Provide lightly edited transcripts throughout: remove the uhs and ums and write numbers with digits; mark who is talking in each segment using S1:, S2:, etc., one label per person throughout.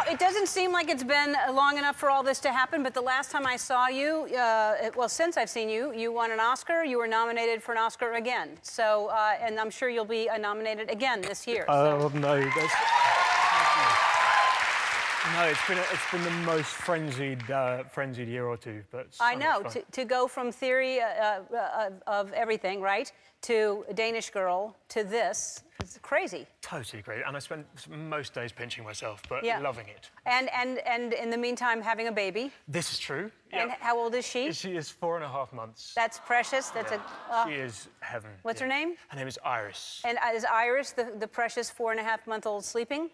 S1: it doesn't seem like it's been long enough for all this to happen, but the last time I saw you, well, since I've seen you, you won an Oscar. You were nominated for an Oscar again. So, and I'm sure you'll be nominated again this year.
S2: Oh, no. No, it's been the most frenzied year or two. But
S1: I know, to go from theory of everything, right, to a Danish girl to this, it's crazy.
S2: Totally great, and I spent most days pinching myself, but loving it.
S1: And in the meantime, having a baby.
S2: This is true.
S1: And how old is she?
S2: She is 4.5 months.
S1: That's precious. That's
S2: she is heaven.
S1: What's her name?
S2: Her name is Iris.
S1: And is Iris the precious 4.5-month-old sleeping?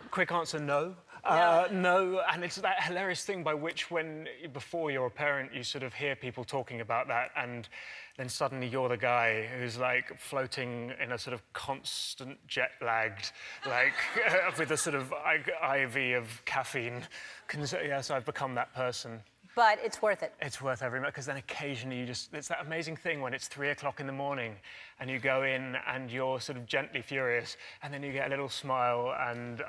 S2: Quick answer, no. No, and it's that hilarious thing by which before you're a parent, you sort of hear people talking about that, and then suddenly you're the guy who's like floating in a sort of constant jet-lagged, like with a sort of IV of caffeine. Yes, I've become that person.
S1: But it's worth it.
S2: It's worth every minute, because then occasionally it's that amazing thing when it's 3 o'clock in the morning and you go in and you're sort of gently furious, and then you get a little smile and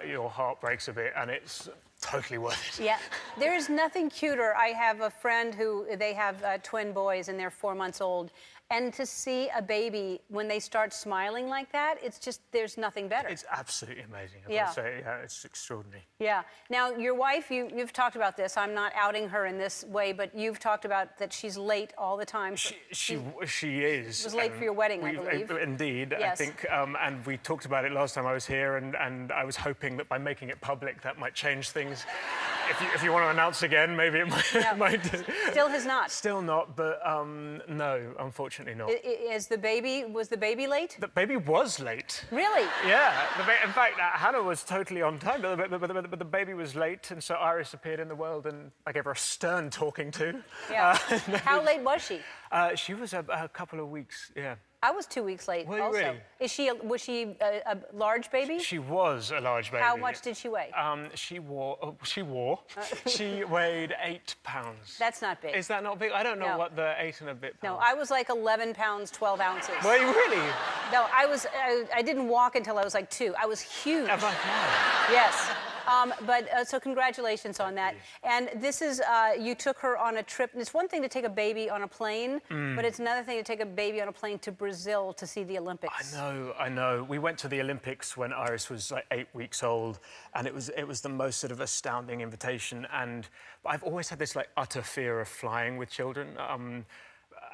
S2: your heart breaks a bit, and it's totally worth it.
S1: Yeah, there is nothing cuter. I have a friend who, they have twin boys and they're 4 months old. And to see a baby, when they start smiling like that, it's just, there's nothing better.
S2: It's absolutely amazing, I would say. Yeah, it's extraordinary.
S1: Yeah. Now, your wife, you've talked about this. I'm not outing her in this way, but you've talked about that she's late all the time.
S2: She is.
S1: She was late for your wedding, I believe.
S2: Indeed, yes. I think. And we talked about it last time I was here, and I was hoping that by making it public, that might change things. If you want to announce again, maybe it might.
S1: Still has not.
S2: Still not, but no, unfortunately not.
S1: Was the baby late?
S2: The baby was late.
S1: Really?
S2: Yeah. In fact, Hannah was totally on time, but the baby was late, and so Iris appeared in the world, and I gave her a stern talking to.
S1: Yeah. How late was she?
S2: She was a couple of weeks. Yeah.
S1: I was 2 weeks late.
S2: Were you
S1: also.
S2: really?
S1: Was she a large baby?
S2: She was a large baby.
S1: How much did she weigh?
S2: She weighed 8 pounds.
S1: That's not big.
S2: Is that not big? I don't know what the 8 and a bit pounds.
S1: No, I was like 11 pounds, 12 ounces.
S2: Were you really?
S1: No, I didn't walk until I was like 2. I was huge.
S2: Oh, my God.
S1: Yes. So congratulations on that. And this is, you took her on a trip. And it's one thing to take a baby on a plane, but it's another thing to take a baby on a plane to Brazil to see the Olympics.
S2: I know. We went to the Olympics when Iris was like 8 weeks old, and it was the most sort of astounding invitation. And I've always had this like utter fear of flying with children.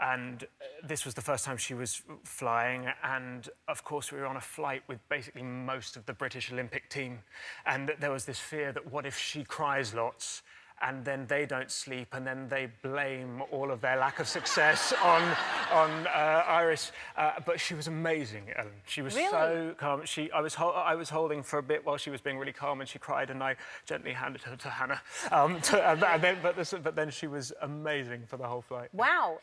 S2: And this was the first time she was flying, and of course we were on a flight with basically most of the British Olympic team, and there was this fear that what if she cries lots and then they don't sleep, and then they blame all of their lack of success on Iris. But she was amazing, Ellen. She was so calm. I was holding for a bit while she was being really calm, and she cried, and I gently handed her to Hannah. But then she was amazing for the whole flight.
S1: Wow.